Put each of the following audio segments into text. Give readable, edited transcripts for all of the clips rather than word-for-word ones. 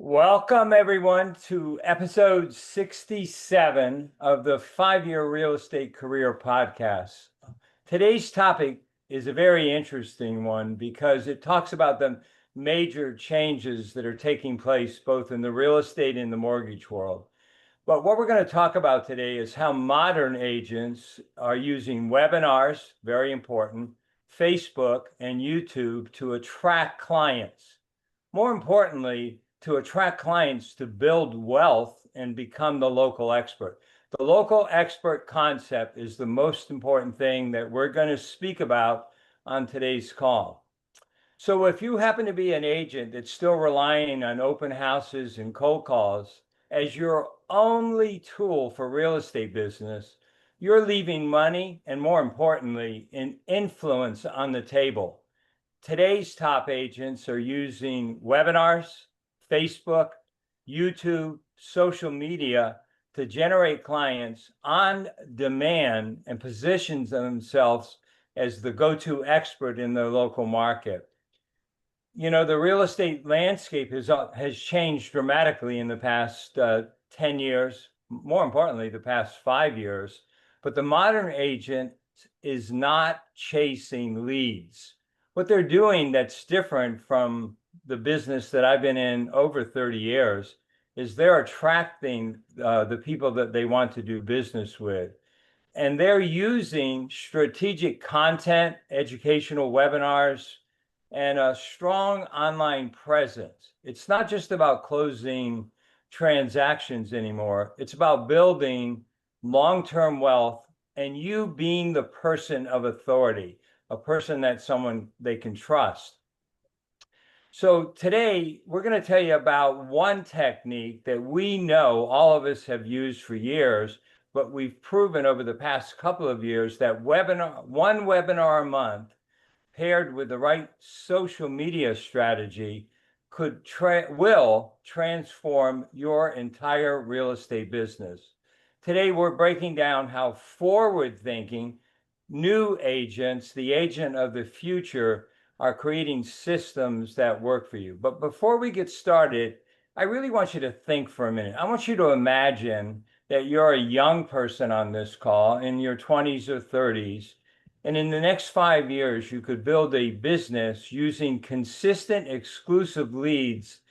Welcome, everyone, to episode 67 of the 5-Year Real Estate Career Podcast. Today's topic is a very interesting one because it talks about the major changes that are taking place both in the real estate and the mortgage world. But what we're going to talk about today is how modern agents are using webinars, very important, Facebook and YouTube to attract clients. More importantly, to attract clients to build wealth and become the local expert. The local expert concept is the most important thing that we're going to speak about on today's call. So if you happen to be an agent that's still relying on open houses and cold calls as your only tool for real estate business, you're leaving money and, more importantly, an influence on the table. Today's top agents are using webinars, Facebook, YouTube, social media to generate clients on demand and position themselves as the go-to expert in their local market. You know, the real estate landscape has changed dramatically in the past 10 years, more importantly, the past 5 years. But the modern agent is not chasing leads. What they're doing that's different from the business that I've been in over 30 years is they're attracting the people that they want to do business with. And they're using strategic content, educational webinars, and a strong online presence. It's not just about closing transactions anymore. It's about building long-term wealth and you being the person of authority, a person that someone they can trust. So today we're going to tell you about one technique that we know all of us have used for years, but we've proven over the past couple of years that one webinar a month paired with the right social media strategy will transform your entire real estate business. Today, we're breaking down how forward-thinking new agents, the agent of the future, are creating systems that work for you. But before we get started, I really want you to think for a minute. I want you to imagine that you're a young person on this call in your 20s or 30s. And in the next 5 years, you could build a business using consistent, exclusive leads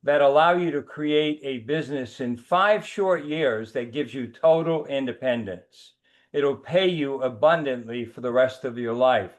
that allow you to create a business in 5 short years that gives you total independence. It'll pay you abundantly for the rest of your life.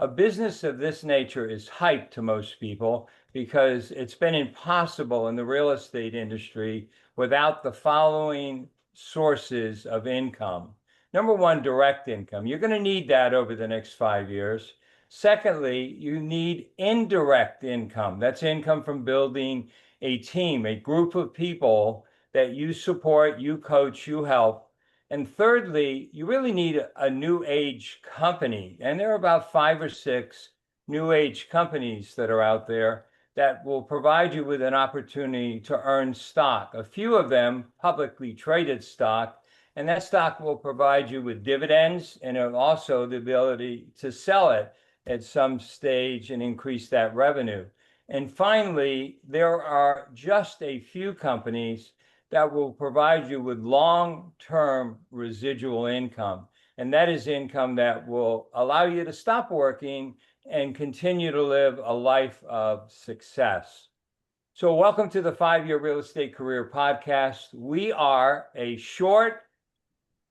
A business of this nature is hype to most people because it's been impossible in the real estate industry without the following sources of income. Number one, direct income. You're going to need that over the next 5 years. Secondly, you need indirect income. That's income from building a team, a group of people that you support, you coach, you help. And thirdly, you really need a new age company. And there are about 5 or 6 new age companies that are out there that will provide you with an opportunity to earn stock. A few of them publicly traded stock, and that stock will provide you with dividends and also the ability to sell it at some stage and increase that revenue. And finally, there are just a few companies that will provide you with long-term residual income. And that is income that will allow you to stop working and continue to live a life of success. So welcome to the 5-Year Real Estate Career Podcast. We are a short,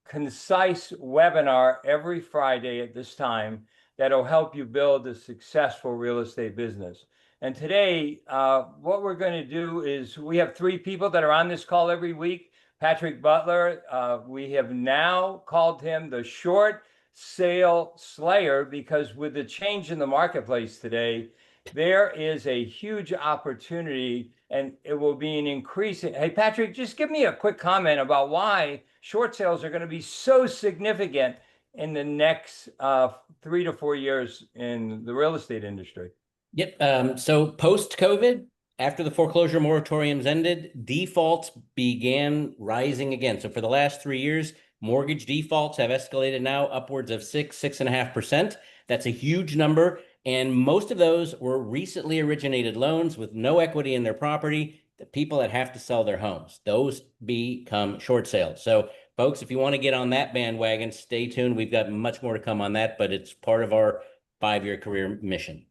concise webinar every Friday at this time that'll help you build a successful real estate business. And today, what we're going to do is we have 3 people that are on this call every week. Patrick Butler, we have now called him the short sale slayer because with the change in the marketplace today, there is a huge opportunity and it will be an increasing. Hey, Patrick, just give me a quick comment about why short sales are going to be so significant in the next 3 to 4 years in the real estate industry. Yep. So post-COVID, after the foreclosure moratoriums ended, defaults began rising again. So for the last 3 years, mortgage defaults have escalated now upwards of 6.5%. That's a huge number. And most of those were recently originated loans with no equity in their property the people that have to sell their homes, those become short sales. So, folks, if you want to get on that bandwagon, stay tuned. We've got much more to come on that, but it's part of our 5-year career mission.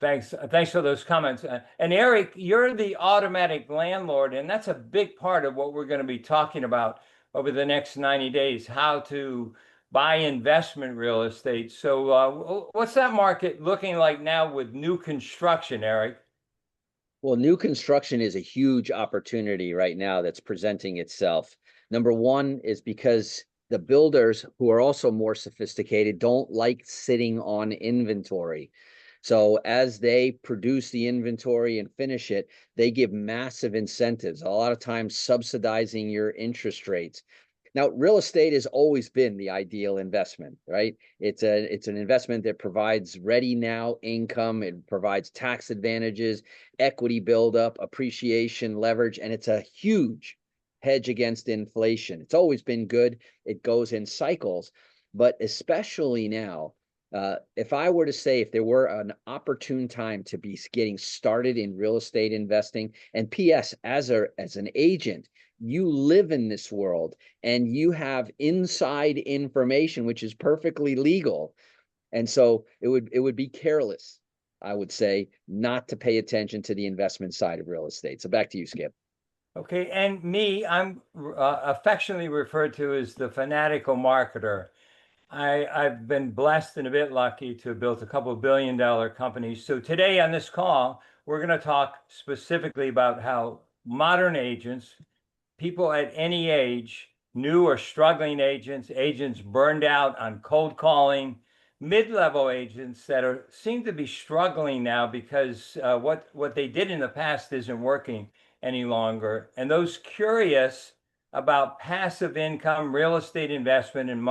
Thanks for those comments. And Eric, you're the automatic landlord, and that's a big part of what we're going to be talking about over the next 90 days, how to buy investment real estate. So, what's that market looking like now with new construction, Eric? Well, new construction is a huge opportunity right now that's presenting itself. Number one is because the builders, who are also more sophisticated, don't like sitting on inventory. So as they produce the inventory and finish it, they give massive incentives, a lot of times subsidizing your interest rates. Now, real estate has always been the ideal investment, right? It's an investment that provides ready now income. It provides tax advantages, equity buildup, appreciation, leverage, and it's a huge hedge against inflation. It's always been good. It goes in cycles, but especially now, if I were to say if there were an opportune time to be getting started in real estate investing, and P.S. as an agent, you live in this world and you have inside information which is perfectly legal, and so it would be careless, I would say, not to pay attention to the investment side of real estate. So back to you, Skip. Okay, and me, I'm affectionately referred to as the fanatical marketer. I've been blessed and a bit lucky to have built a couple of billion-dollar companies. So today on this call, we're going to talk specifically about how modern agents, people at any age, new or struggling agents, agents burned out on cold calling, mid-level agents that seem to be struggling now because what they did in the past isn't working any longer, and those curious about passive income, real estate investment, and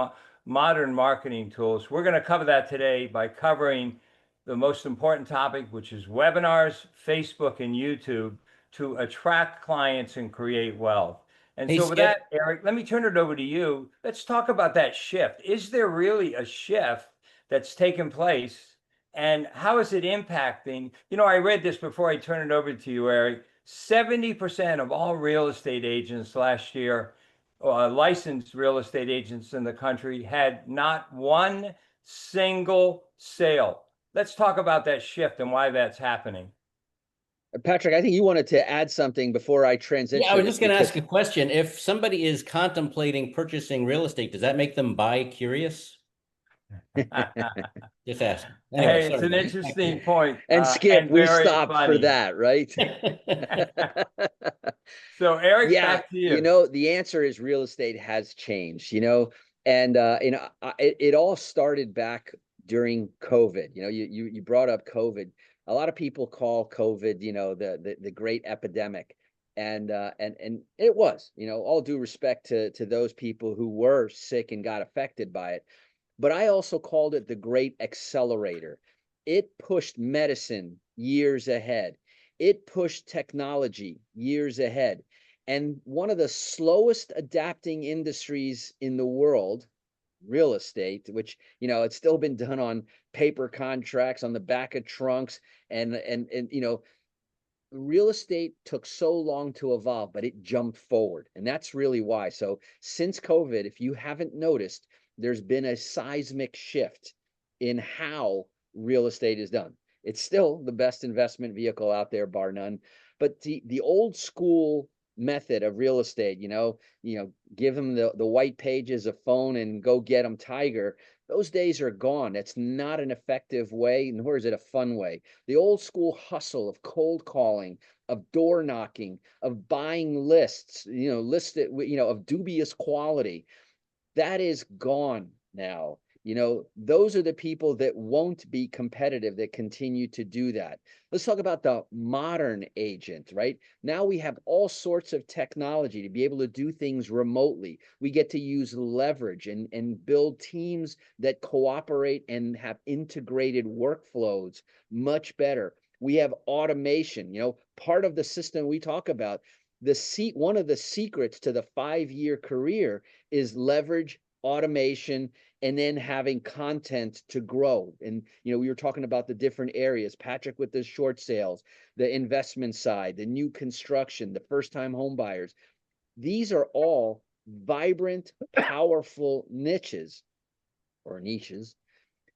modern marketing tools. We're going to cover that today by covering the most important topic, which is webinars, Facebook, and YouTube to attract clients and create wealth. And Hey, so with Skip. that, Eric, let me turn it over to you. Let's talk about that shift. Is there really a shift that's taken place? And how is it impacting? You know, I read this before I turn it over to you, Eric. 70% of all real estate agents last year, licensed real estate agents in the country, had not one single sale. Let's talk about that shift and why that's happening. Patrick, I think you wanted to add something before I Yeah, I transition was this just going to ask because a question. If somebody is contemplating purchasing real estate, does that make them buy curious? Just ask. Anyway, Hey, it's sorry, an guys. Back to interesting you. point and Skip, and we very stopped for funny. that, right? So, Eric, Yeah, back to you. the answer is real estate has changed, and it all started back during COVID. You brought up COVID. A lot of people call COVID, the great epidemic, and it was, all due respect to those people who were sick and got affected by it. But I also called it the great accelerator. It pushed medicine years ahead. It pushed technology years ahead. And one of the slowest adapting industries in the world, real estate, which, it's still been done on paper contracts on the back of trunks, and real estate took so long to evolve, but it jumped forward. And that's really why. So since COVID, if you haven't noticed, there's been a seismic shift in how real estate is done. It's still the best investment vehicle out there, bar none. But the old school method of real estate, give them the white pages, a phone, and go get them tiger. Those days are gone. That's not an effective way, nor is it a fun way. The old school hustle of cold calling, of door knocking, of buying lists, of dubious quality, that is gone now. Those are the people that won't be competitive that continue to do that. Let's talk about the modern agent, right? Now we have all sorts of technology to be able to do things remotely. We get to use leverage and build teams that cooperate and have integrated workflows much better. We have automation, part of the system we talk about. One of the secrets to the 5-year career is leverage, automation, and then having content to grow. And, we were talking about the different areas, Patrick with the short sales, the investment side, the new construction, the first time home buyers. These are all vibrant, powerful niches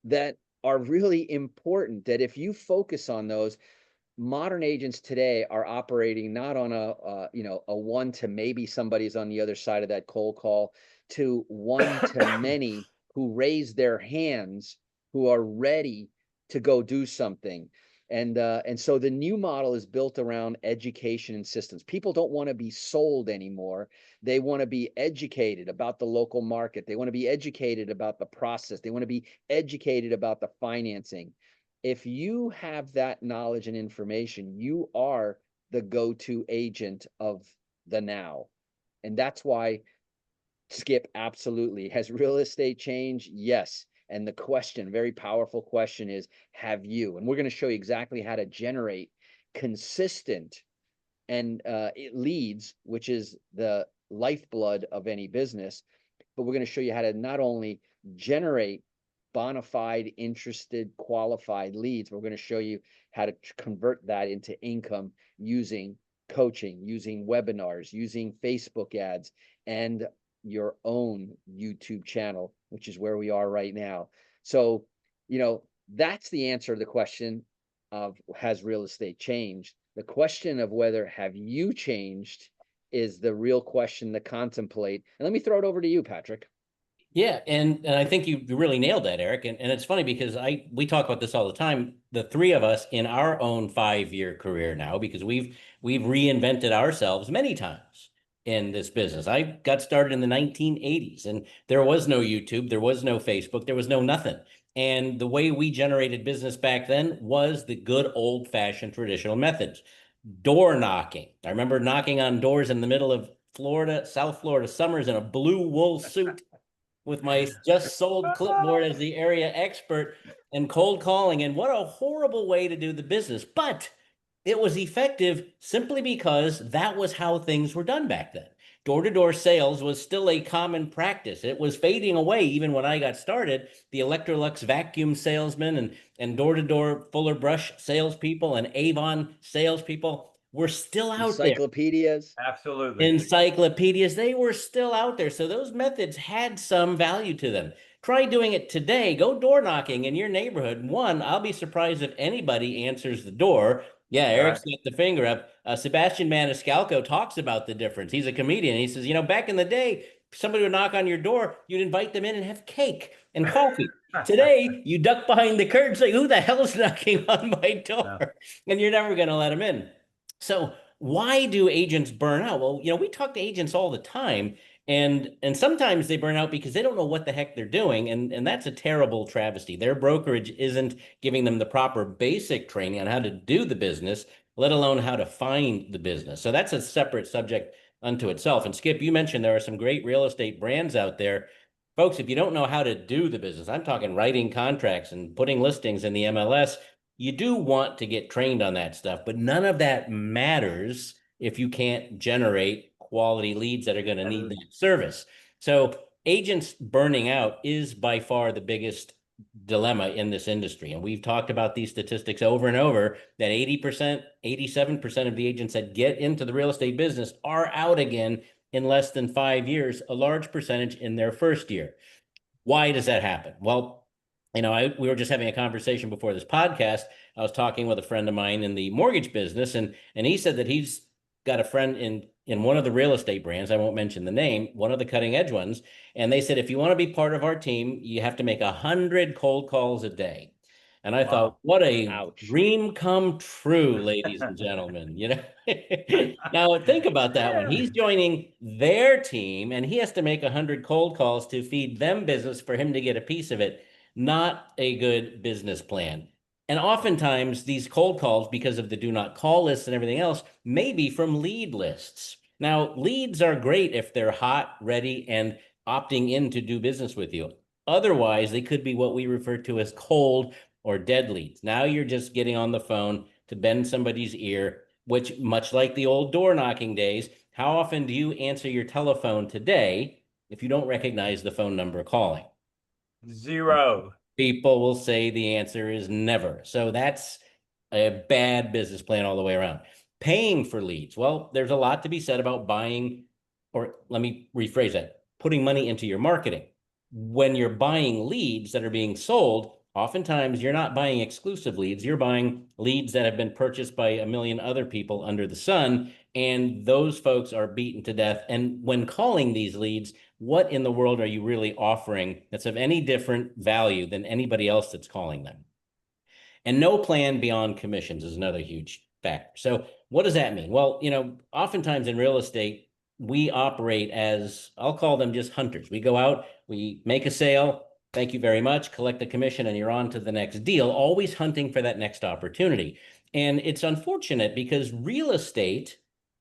that are really important, that if you focus on those, modern agents today are operating not on a one to maybe somebody's on the other side of that cold call, to one to many who raise their hands, who are ready to go do something. And so the new model is built around education and systems. People don't want to be sold anymore. They want to be educated about the local market. They want to be educated about the process. They want to be educated about the financing. If you have that knowledge and information, you are the go-to agent of the now. And that's why, Skip, absolutely. Has real estate changed? Yes. And the question, very powerful question, is have you? And we're going to show you exactly how to generate consistent and leads, which is the lifeblood of any business. But we're going to show you how to not only generate bona fide, interested, qualified leads, but we're going to show you how to convert that into income using coaching, using webinars, using Facebook ads, and your own YouTube channel, which is where we are right now. So, that's the answer to the question of has real estate changed? The question of whether have you changed is the real question to contemplate. And let me throw it over to you, Patrick. Yeah, and I think you really nailed that, Eric. And it's funny because we talk about this all the time, the three of us in our own 5-year career now, because we've reinvented ourselves many times in this business. I got started in the 1980s, and there was no YouTube, there was no Facebook, there was no nothing. And the way we generated business back then was the good old-fashioned traditional methods. Door knocking. I remember knocking on doors in the middle of Florida, South Florida summers in a blue wool suit with my just sold clipboard as the area expert and cold calling. And what a horrible way to do the business. But it was effective simply because that was how things were done back then. Door-to-door sales was still a common practice. It was fading away even when I got started. The Electrolux vacuum salesmen and door-to-door Fuller Brush salespeople and Avon salespeople were still out there. Encyclopedias. Absolutely. Encyclopedias, they were still out there. So those methods had some value to them. Try doing it today. Go door knocking in your neighborhood. One, I'll be surprised if anybody answers the door. Yeah, Eric's got the finger up. Sebastian Maniscalco talks about the difference. He's a comedian. He says, back in the day, somebody would knock on your door, you'd invite them in and have cake and coffee. Today, you duck behind the curtain, say, "Who the hell's knocking on my door?" Yeah. And you're never going to let them in. So why do agents burn out? Well, we talk to agents all the time, and sometimes they burn out because they don't know what the heck they're doing, and that's a terrible travesty. Their brokerage isn't giving them the proper basic training on how to do the business, let alone how to find the business. So that's a separate subject unto itself. And Skip, you mentioned there are some great real estate brands out there. Folks, if you don't know how to do the business, I'm talking writing contracts and putting listings in the MLS, you do want to get trained on that stuff, but none of that matters if you can't generate quality leads that are going to need that service. So agents burning out is by far the biggest dilemma in this industry. And we've talked about these statistics over and over that 80%, 87% of the agents that get into the real estate business are out again in less than 5 years, a large percentage in their first year. Why does that happen? Well, we were just having a conversation before this podcast. I was talking with a friend of mine in the mortgage business, and he said that he's got a friend in one of the real estate brands. I won't mention the name, one of the cutting edge ones. And they said, if you want to be part of our team, you have to make 100 cold calls a day. And I thought, what a dream come true, ladies and gentlemen. Now think about that one. He's joining their team, and he has to make 100 cold calls to feed them business for him to get a piece of it. Not a good business plan. And oftentimes these cold calls, because of the do not call lists and everything else, may be from lead lists. Now, leads are great if they're hot, ready, and opting in to do business with you. Otherwise, they could be what we refer to as cold or dead leads. Now you're just getting on the phone to bend somebody's ear, which, much like the old door knocking days, how often do you answer your telephone today if you don't recognize the phone number calling? Zero. People will say the answer is never. So that's a bad business plan all the way around. Paying for leads. Well, there's a lot to be said about buying, or let me rephrase that, putting money into your marketing. When you're buying leads that are being sold, oftentimes you're not buying exclusive leads. You're buying leads that have been purchased by a million other people under the sun. And those folks are beaten to death. And when calling these leads, what in the world are you really offering that's of any different value than anybody else that's calling them? And no plan beyond commissions is another huge factor. So what does that mean? Well, oftentimes in real estate, we operate as, I'll call them just hunters. We go out, we make a sale, thank you very much, collect the commission, and you're on to the next deal, always hunting for that next opportunity. And it's unfortunate because real estate,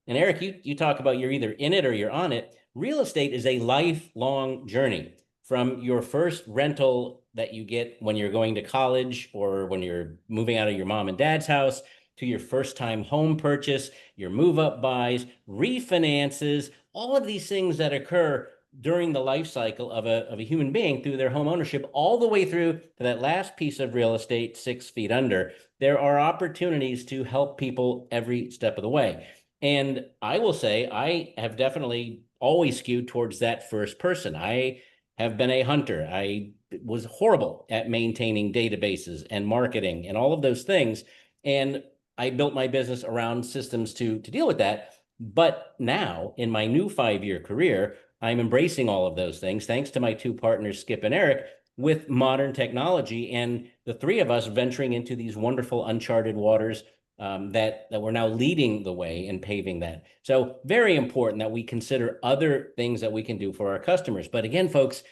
and Eric, you talk about you're either in it or you're on it. Real estate is a lifelong journey from your first rental that you get when you're going to college or when you're moving out of your mom and dad's house to your first time home purchase, your move up buys, refinances, all of these things that occur during the life cycle of a human being through their home ownership, all the way through to that last piece of real estate 6 feet under. There are opportunities to help people every step of the way. And I will say, I have definitely always skewed towards that first person. I have been a hunter. I was horrible at maintaining databases and marketing and all of those things. And I built my business around systems to deal with that. But now in my new 5-year career, I'm embracing all of those things thanks to my two partners, Skip and Eric, with modern technology and the three of us venturing into these wonderful uncharted waters that we're now leading the way and paving that. So very important that we consider other things that we can do for our customers. But again, folks,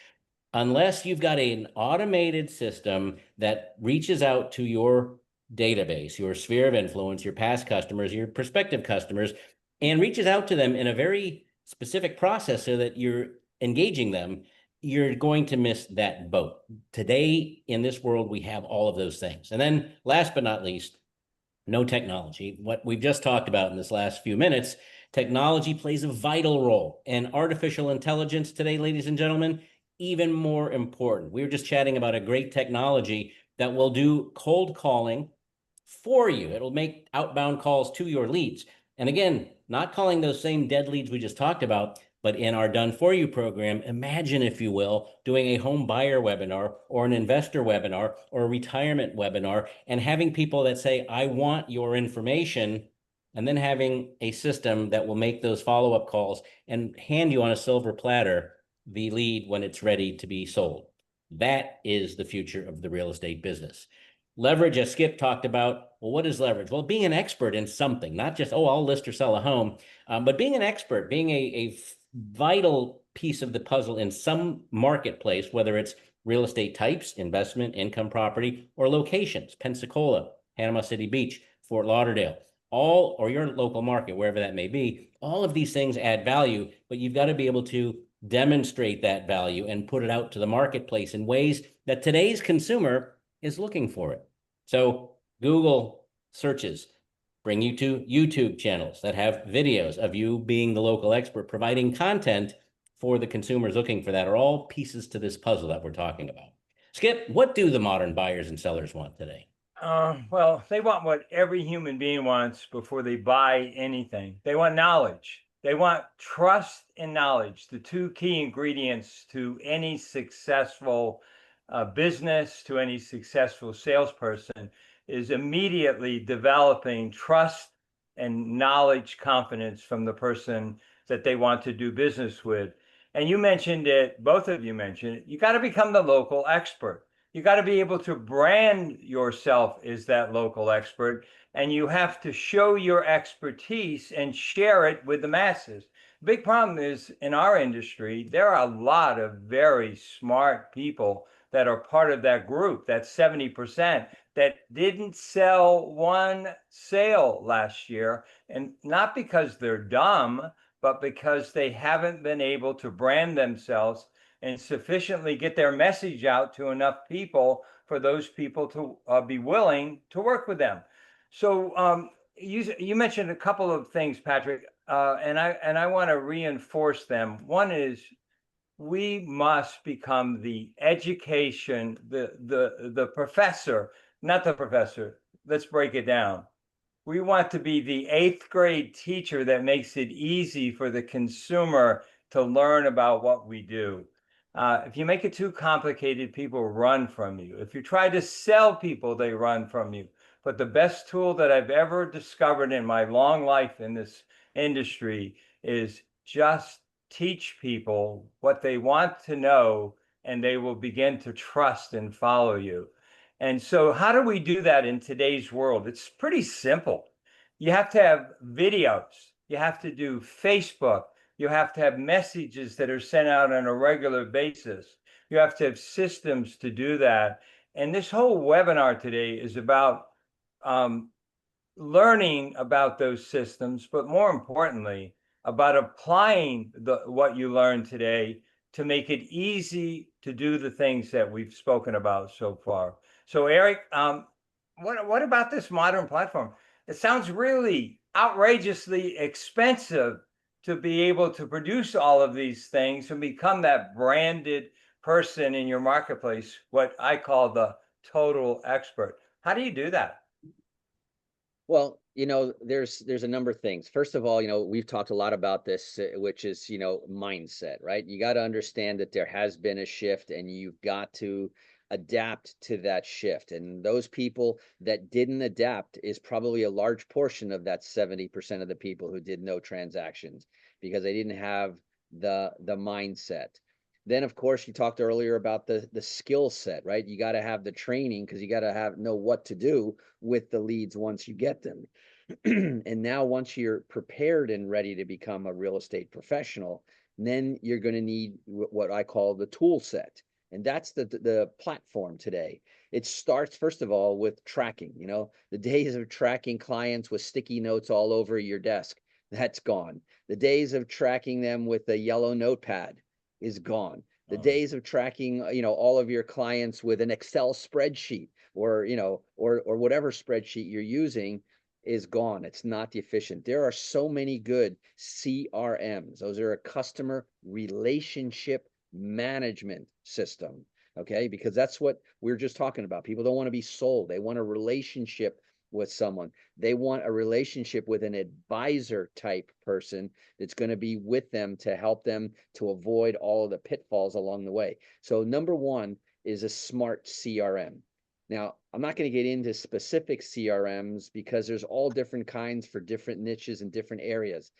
unless you've got an automated system that reaches out to your database, your sphere of influence, your past customers, your prospective customers, and reaches out to them in a very specific process so that you're engaging them, you're going to miss that boat. Today, in this world, we have all of those things. And then last but not least, no technology. What we've just talked about in this last few minutes, technology plays a vital role. And artificial intelligence today, ladies and gentlemen, even more important. We were just chatting about a great technology that will do cold calling for you. It'll make outbound calls to your leads. And again, not calling those same dead leads we just talked about, but in our Done For You program, imagine, if you will, doing a home buyer webinar or an investor webinar or a retirement webinar and having people that say, I want your information, and then having a system that will make those follow-up calls and hand you on a silver platter the lead when it's ready to be sold. That is the future of the real estate business. Leverage, as Skip talked about, well, what is leverage? Well, being an expert in something, not just, I'll list or sell a home, but being an expert, being a vital piece of the puzzle in some marketplace, whether it's real estate types, investment, income property, or locations, Pensacola, Panama City Beach, Fort Lauderdale, or your local market, wherever that may be, all of these things add value, but you've got to be able to demonstrate that value and put it out to the marketplace in ways that today's consumer is looking for it. So Google searches bring you to YouTube channels that have videos of you being the local expert, providing content for the consumers looking for that, are all pieces to this puzzle that we're talking about. Skip, what do the modern buyers and sellers want today? Well, they want what every human being wants before they buy anything. They want knowledge. They want trust and knowledge, the two key ingredients to any successful business, to any successful salesperson, is immediately developing trust and knowledge, confidence from the person that they want to do business with. And you mentioned it, both of you mentioned it, you got to become the local expert. You got to be able to brand yourself as that local expert, and you have to show your expertise and share it with the masses. The big problem is in our industry, there are a lot of very smart people that are part of that group, that 70%, that didn't sell one sale last year. And not because they're dumb, but because they haven't been able to brand themselves and sufficiently get their message out to enough people for those people to be willing to work with them. So you mentioned a couple of things, Patrick, and I want to reinforce them. One is we must become the education, the professor, not the professor. Let's break it down. We want to be the eighth grade teacher that makes it easy for the consumer to learn about what we do. If you make it too complicated, people run from you. If you try to sell people, they run from you. But the best tool that I've ever discovered in my long life in this industry is just teach people what they want to know, and they will begin to trust and follow you. And so, how do we do that in today's world? It's pretty simple. You have to have videos, you have to do Facebook, you have to have messages that are sent out on a regular basis. You have to have systems to do that. And this whole webinar today is about um, learning about those systems, but more importantly, about applying what you learned today to make it easy to do the things that we've spoken about so far. So, Eric, what about this modern platform? It sounds really outrageously expensive to be able to produce all of these things and become that branded person in your marketplace, what I call the total expert. How do you do that? Well, there's a number of things. First of all, we've talked a lot about this, which is, mindset, right? You got to understand that there has been a shift and you've got to adapt to that shift. And those people that didn't adapt is probably a large portion of that 70% of the people who did no transactions because they didn't have the mindset. Then, of course, you talked earlier about the skill set, right? You got to have the training because you got to know what to do with the leads once you get them. And now once you're prepared and ready to become a real estate professional, then you're going to need what I call the tool set. And that's the platform today. It starts, first of all, with tracking. The days of tracking clients with sticky notes all over your desk, that's gone. The days of tracking them with a yellow notepad is gone. The days of tracking, all of your clients with an Excel spreadsheet or, or whatever spreadsheet you're using is gone. It's not efficient. There are so many good CRMs. Those are a customer relationship management system. Okay. Because that's what we're just talking about. People don't want to be sold. They want a relationship with someone. They want a relationship with an advisor type person that's going to be with them to help them to avoid all of the pitfalls along the way. So number one is a smart CRM. Now, I'm not going to get into specific CRMs because there's all different kinds for different niches and different areas.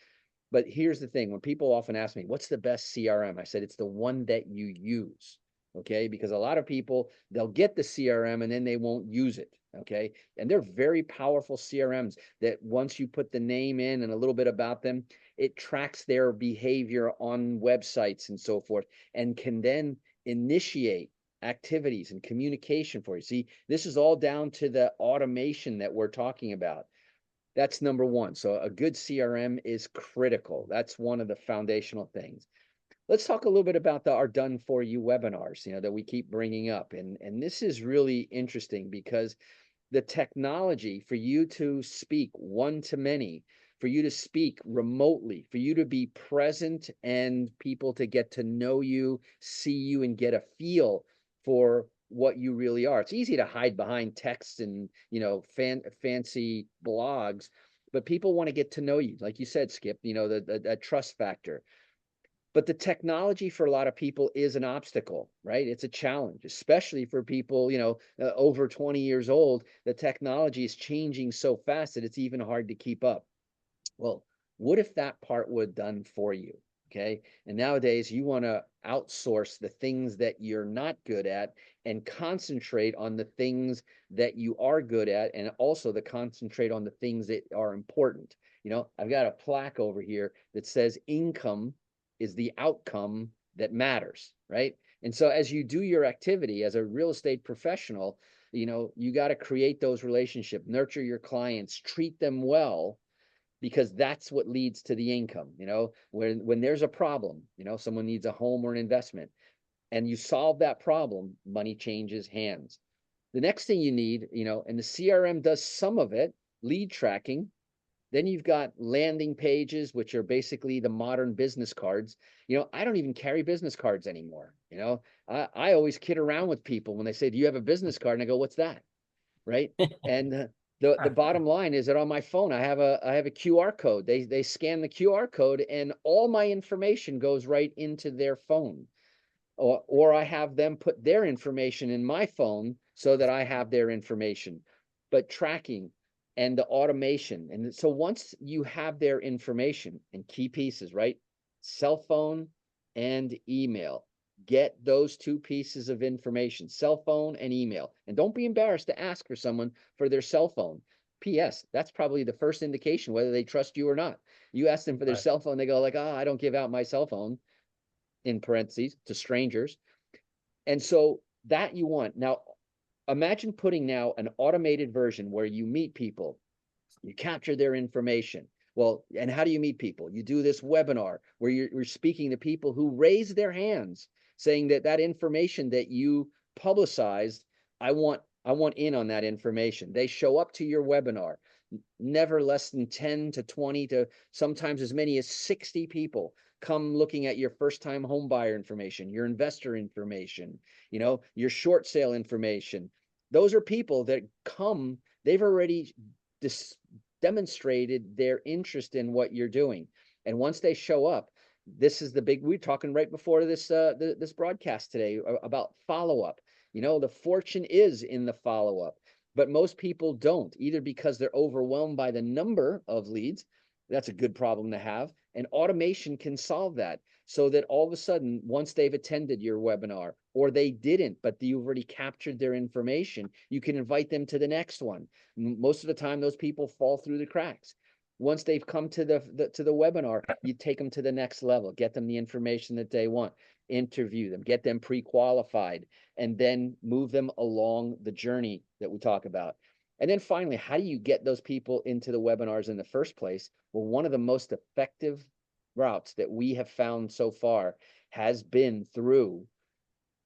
But here's the thing, when people often ask me, what's the best CRM? I said, it's the one that you use. Okay. Because a lot of people, they'll get the CRM and then they won't use it. Okay. And they're very powerful CRMs that once you put the name in and a little bit about them, it tracks their behavior on websites and so forth and can then initiate activities and communication for you. See, this is all down to the automation that we're talking about. That's number one. So a good CRM is critical. That's one of the foundational things. Let's talk a little bit about our done for you webinars, that we keep bringing up. And this is really interesting because the technology for you to speak one to many, for you to speak remotely, for you to be present and people to get to know you, see you, and get a feel for what you really are. It's easy to hide behind text and fancy blogs, but people want to get to know you, like you said, Skip. The trust factor. But the technology for a lot of people is an obstacle, right? It's a challenge, especially for people, over 20 years old. The technology is changing so fast that it's even hard to keep up. Well, what if that part was done for you? Okay. And nowadays you want to outsource the things that you're not good at and concentrate on the things that you are good at, and also to concentrate on the things that are important. I've got a plaque over here that says income is the outcome that matters, right? And so as you do your activity as a real estate professional, you got to create those relationships, nurture your clients, treat them well, because that's what leads to the income. When there's a problem, someone needs a home or an investment, and you solve that problem, money changes hands. The next thing you need, and the CRM does some of it, lead tracking, Then you've got landing pages, which are basically the modern business cards. I don't even carry business cards anymore. I always kid around with people when they say, "Do you have a business card?" And I go, "What's that?" Right? And the bottom line is that on my phone, I have a QR code. They scan the QR code, and all my information goes right into their phone. Or I have them put their information in my phone so that I have their information. But tracking and the automation. And so once you have their information and key pieces, right? Cell phone and email. Get those two pieces of information, cell phone and email. And don't be embarrassed to ask for someone for their cell phone. P.S. That's probably the first indication whether they trust you or not. You ask them for their Right. cell phone, they go like, "Oh, I don't give out my cell phone," in parentheses, to strangers. And so that you want. Now, imagine putting now an automated version where you meet people, you capture their information. Well, and how do you meet people? You do this webinar where you're speaking to people who raise their hands saying that information that you publicized, I want in on that information. They show up to your webinar. Never less than 10 to 20 to sometimes as many as 60 people come looking at your first time home buyer information, your investor information, your short sale information. Those are people that come, they've already demonstrated their interest in what you're doing. And once they show up, this is the big, we're talking right before this broadcast today about follow-up. The fortune is in the follow-up, but most people don't, either because they're overwhelmed by the number of leads. That's a good problem to have. And automation can solve that, so that all of a sudden, once they've attended your webinar, or they didn't, but you've already captured their information, you can invite them to the next one. Most of the time, those people fall through the cracks. Once they've come to the webinar, you take them to the next level, get them the information that they want, interview them, get them pre-qualified, and then move them along the journey that we talk about. And then finally, how do you get those people into the webinars in the first place? Well, one of the most effective routes that we have found so far has been through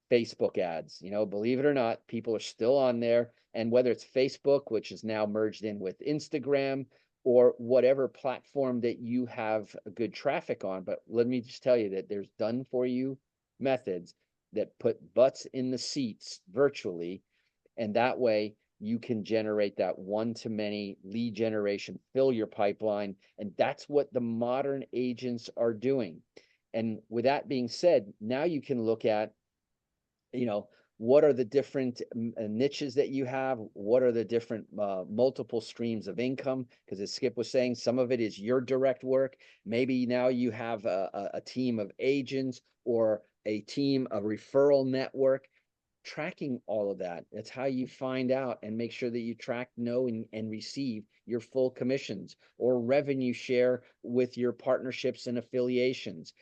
Facebook ads. Believe it or not, people are still on there. And whether it's Facebook, which is now merged in with Instagram, or whatever platform that you have a good traffic on. But let me just tell you that there's done for you methods that put butts in the seats virtually. And that way you can generate that one-to-many lead generation, fill your pipeline. And that's what the modern agents are doing. And with that being said, now you can look at, what are the different niches that you have? What are the different multiple streams of income? Because as Skip was saying, some of it is your direct work. Maybe now you have a team of agents or a team, a referral network. Tracking all of that. That's how you find out and make sure that you track, know, and receive your full commissions or revenue share with your partnerships and affiliations.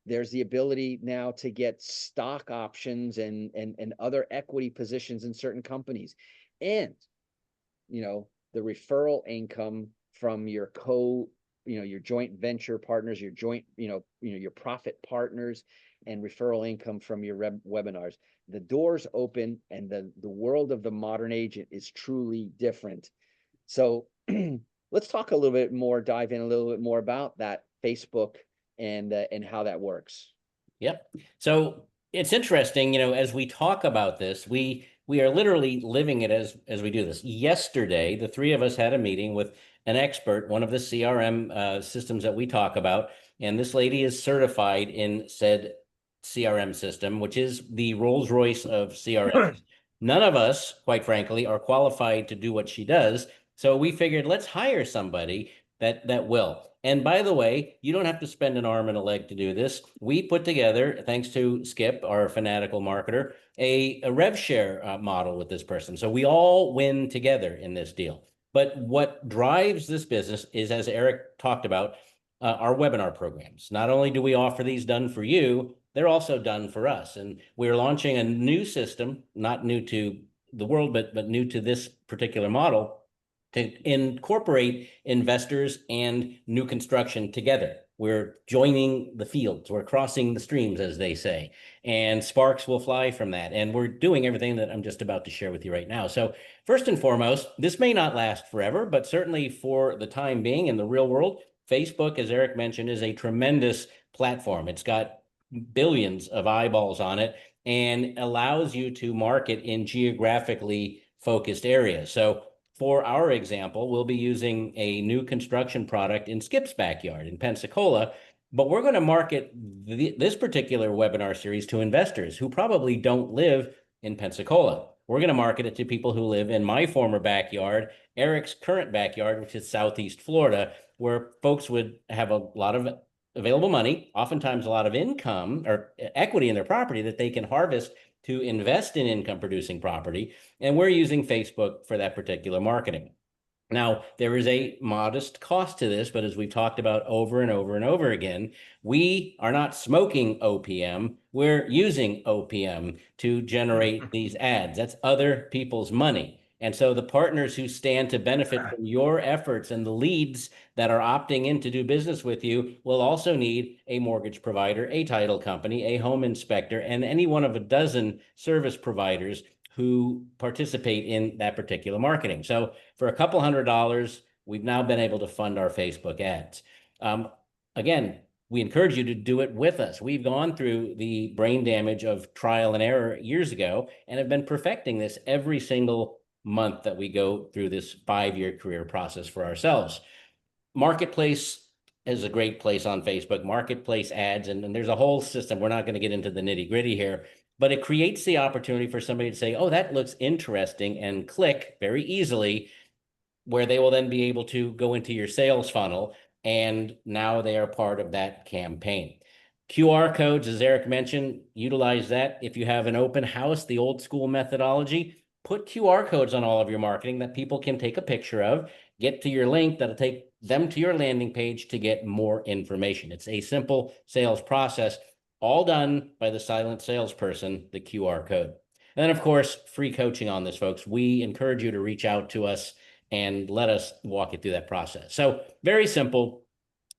There's the ability now to get stock options and other equity positions in certain companies. And, the referral income from your your joint venture partners, your joint, your profit partners, and referral income from your webinars. The doors open, and the world of the modern agent is truly different. So let's talk a little bit more, dive in a little bit more about that Facebook and how that works. Yep. So it's interesting, as we talk about this, we are literally living it as we do this. Yesterday, the three of us had a meeting with an expert, one of the CRM systems that we talk about, and this lady is certified in said CRM system, which is the Rolls-Royce of CRM. None of us, quite frankly, are qualified to do what she does. So we figured, let's hire somebody that will. And by the way, you don't have to spend an arm and a leg to do this. We put together, thanks to Skip, our fanatical marketer, a rev share model with this person. So we all win together in this deal. But what drives this business is, as Eric talked about, our webinar programs. Not only do we offer these done for you, they're also done for us. And we're launching a new system, not new to the world, but new to this particular model, to incorporate investors and new construction together. We're joining the fields. We're crossing the streams, as they say, and sparks will fly from that. And we're doing everything that I'm just about to share with you right now. So first and foremost, this may not last forever, but certainly for the time being in the real world, Facebook, as Eric mentioned, is a tremendous platform. It's got billions of eyeballs on it and allows you to market in geographically focused areas. So for our example, we'll be using a new construction product in Skip's backyard in Pensacola, but we're going to market this particular webinar series to investors who probably don't live in Pensacola. We're going to market it to people who live in my former backyard, Eric's current backyard, which is Southeast Florida, where folks would have a lot of available money, oftentimes a lot of income or equity in their property that they can harvest to invest in income producing property. And we're using Facebook for that particular marketing. Now, there is a modest cost to this, but as we've talked about over and over and over again, we are not smoking OPM. We're using OPM to generate these ads. That's other people's money. And so the partners who stand to benefit from your efforts and the leads that are opting in to do business with you will also need a mortgage provider, a title company, a home inspector, and any one of a dozen service providers who participate in that particular marketing. So for a couple $100, we've now been able to fund our Facebook ads. Again, we encourage you to do it with us. We've gone through the brain damage of trial and error years ago and have been perfecting this every single month that we go through this 5-year career process for ourselves. Marketplace is a great place on Facebook, marketplace ads, and there's a whole system. We're not going to get into the nitty gritty here, but it creates the opportunity for somebody to say, oh, that looks interesting, and click very easily, where they will then be able to go into your sales funnel, and now they are part of that campaign. QR codes, as Eric mentioned, utilize that. If you have an open house, the old school methodology, put QR codes on all of your marketing that people can take a picture of, get to your link that'll take them to your landing page to get more information. It's a simple sales process, all done by the silent salesperson, the QR code. And then, of course, free coaching on this, folks. We encourage you to reach out to us and let us walk you through that process. So very simple.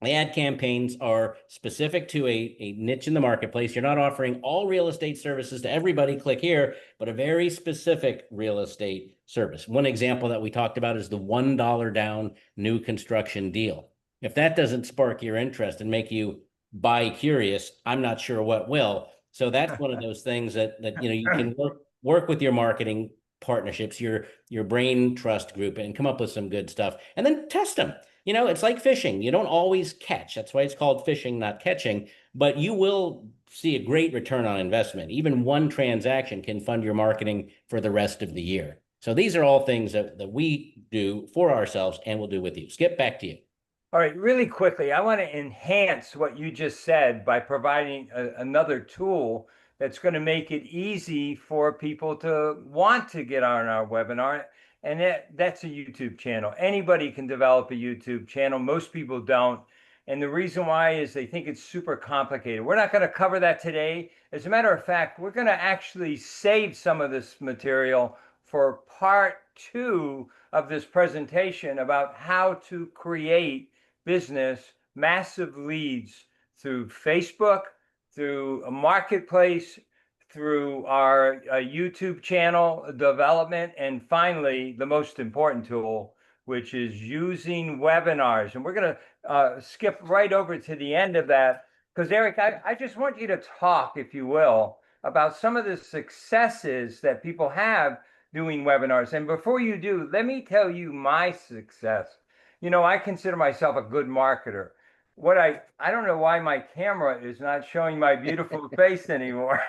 The ad campaigns are specific to a niche in the marketplace. You're not offering all real estate services to everybody, click here, but a very specific real estate service. One example that we talked about is the $1 down new construction deal. If that doesn't spark your interest and make you buy curious, I'm not sure what will. So that's one of those things that you can work with your marketing partnerships, your brain trust group, and come up with some good stuff, and then test them. It's like fishing. You don't always catch. That's why it's called fishing, not catching. But you will see a great return on investment. Even one transaction can fund your marketing for the rest of the year. So these are all things that we do for ourselves and we'll do with you. Skip, back to you. All right, really quickly, I want to enhance what you just said by providing another tool that's going to make it easy for people to want to get on our webinar. And that's a YouTube channel. Anybody can develop a YouTube channel. Most people don't. And the reason why is they think it's super complicated. We're not going to cover that today. As a matter of fact, we're going to actually save some of this material for part 2 of this presentation about how to create business, massive leads through Facebook, through a marketplace, through our YouTube channel development, and finally, the most important tool, which is using webinars. And we're going to skip right over to the end of that, because Eric, I just want you to talk, if you will, about some of the successes that people have doing webinars. And before you do, let me tell you my success. I consider myself a good marketer. I don't know why my camera is not showing my beautiful face anymore.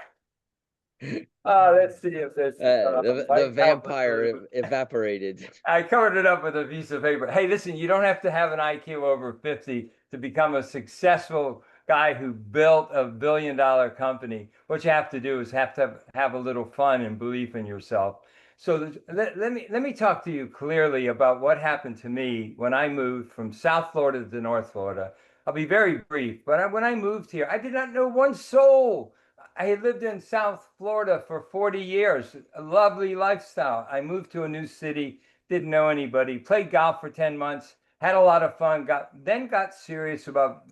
Let's see if this the vampire evaporated. I covered it up with a piece of paper. Hey, listen, you don't have to have an IQ over 50 to become a successful guy who built a billion-dollar company. What you have to do is have to have a little fun and belief in yourself. So let me talk to you clearly about what happened to me when I moved from South Florida to North Florida. I'll be very brief, but when I moved here, I did not know one soul. I had lived in South Florida for 40 years, a lovely lifestyle. I moved to a new city, didn't know anybody, played golf for 10 months, had a lot of fun, got serious about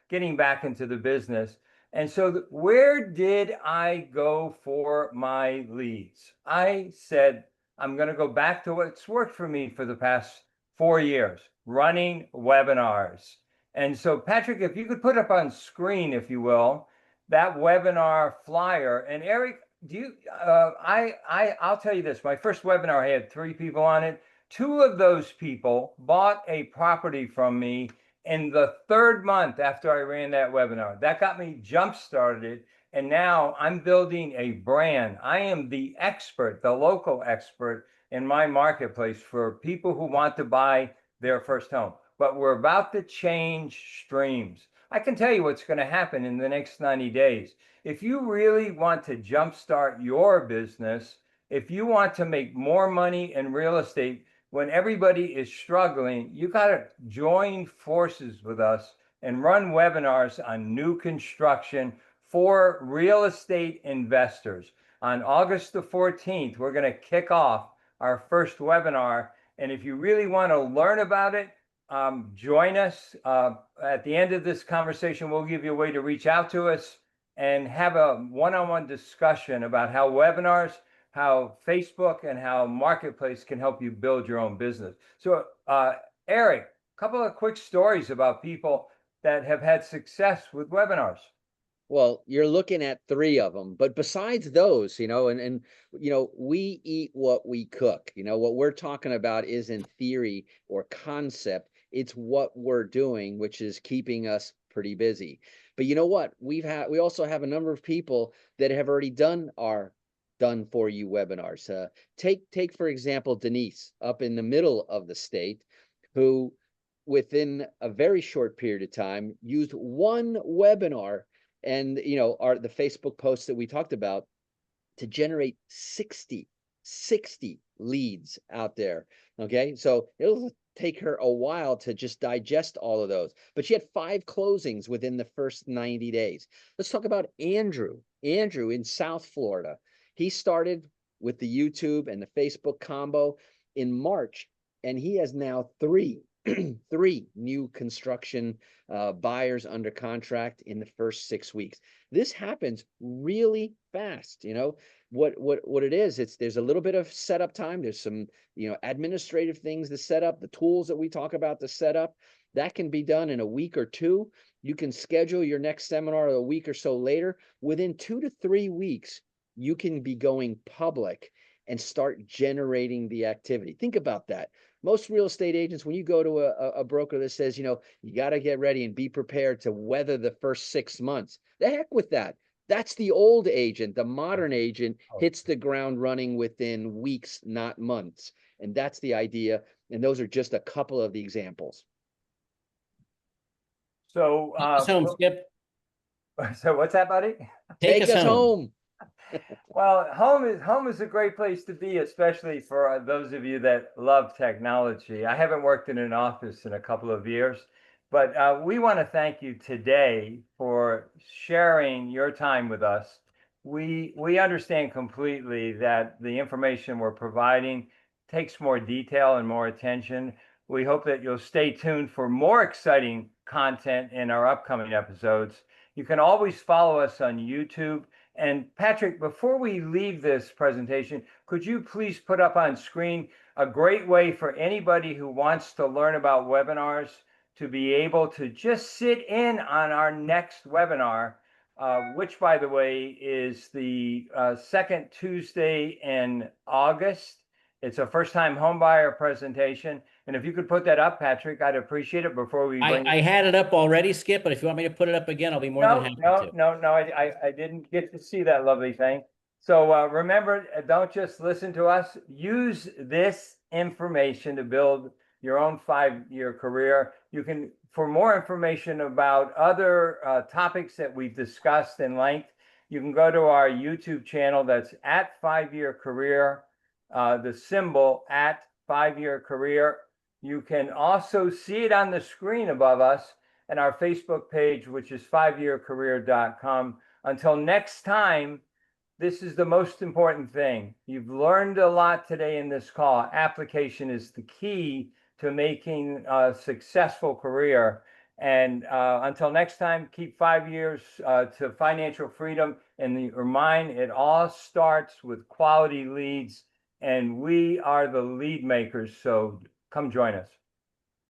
getting back into the business. And so where did I go for my leads? I said, I'm going to go back to what's worked for me for the past 4 years, running webinars. And so, Patrick, if you could put up on screen, if you will, that webinar flyer. And Eric, do you? I'll tell you this. My first webinar, I had 3 people on it. 2 of those people bought a property from me in the 3rd month after I ran that webinar. That got me jump started. And now I'm building a brand. I am the expert, the local expert in my marketplace for people who want to buy their first home. But we're about to change streams. I can tell you what's going to happen in the next 90 days. If you really want to jumpstart your business, if you want to make more money in real estate when everybody is struggling, you got to join forces with us and run webinars on new construction for real estate investors. On August the 14th, we're going to kick off our first webinar. And if you really want to learn about it, join us. At the end of this conversation, we'll give you a way to reach out to us and have a one-on-one discussion about how webinars, how Facebook, and how Marketplace can help you build your own business. So, Eric, a couple of quick stories about people that have had success with webinars. Well, you're looking at 3 of them, but besides those, and we eat what we cook. What we're talking about isn't theory or concept. It's what we're doing, which is keeping us pretty busy. But you know what? We also have a number of people that have already done our done for you webinars. Take for example, Denise up in the middle of the state, who within a very short period of time used one webinar and the Facebook posts that we talked about to generate 60 leads out there. Okay, so it'll take her a while to just digest all of those, but she had 5 closings within the first 90 days. Let's talk about Andrew in South Florida. He started with the YouTube and the Facebook combo in March, and he has now 3 new construction buyers under contract in the first 6 weeks. This happens really fast. What it is, there's a little bit of setup time. There's some administrative things to set up, the tools that we talk about to set up. That can be done in a week or 2. You can schedule your next seminar a week or so later. Within 2 to 3 weeks, you can be going public and start generating the activity. Think about that. Most real estate agents, when you go to a broker that says, you got to get ready and be prepared to weather the first 6 months, the heck with that. That's the old agent. The modern agent hits the ground running within weeks, not months. And that's the idea. And those are just a couple of the examples. So, home, Skip. so what's that, buddy? Take us home. Well, home is a great place to be, especially for those of you that love technology. I haven't worked in an office in a couple of years, but we want to thank you today for sharing your time with us. We understand completely that the information we're providing takes more detail and more attention. We hope that you'll stay tuned for more exciting content in our upcoming episodes. You can always follow us on YouTube. And Patrick, before we leave this presentation, could you please put up on screen a great way for anybody who wants to learn about webinars to be able to just sit in on our next webinar, which, by the way, is the second Tuesday in August. It's a first-time homebuyer presentation. And if you could put that up, Patrick, I'd appreciate it before we bring I had it up already, Skip, but if you want me to put it up again, I'll be more than happy to. No, I didn't get to see that lovely thing. So remember, don't just listen to us. Use this information to build your own 5-year career. You can, for more information about other topics that we've discussed in length, you can go to our YouTube channel that's at 5-year career, the symbol at 5-year career. You can also see it on the screen above us and our Facebook page, which is 5yearcareer.com. Until next time, this is the most important thing. You've learned a lot today in this call. Application is the key to making a successful career. And until next time, keep 5 years to financial freedom. And remind, it all starts with quality leads, and we are the lead makers. So come join us.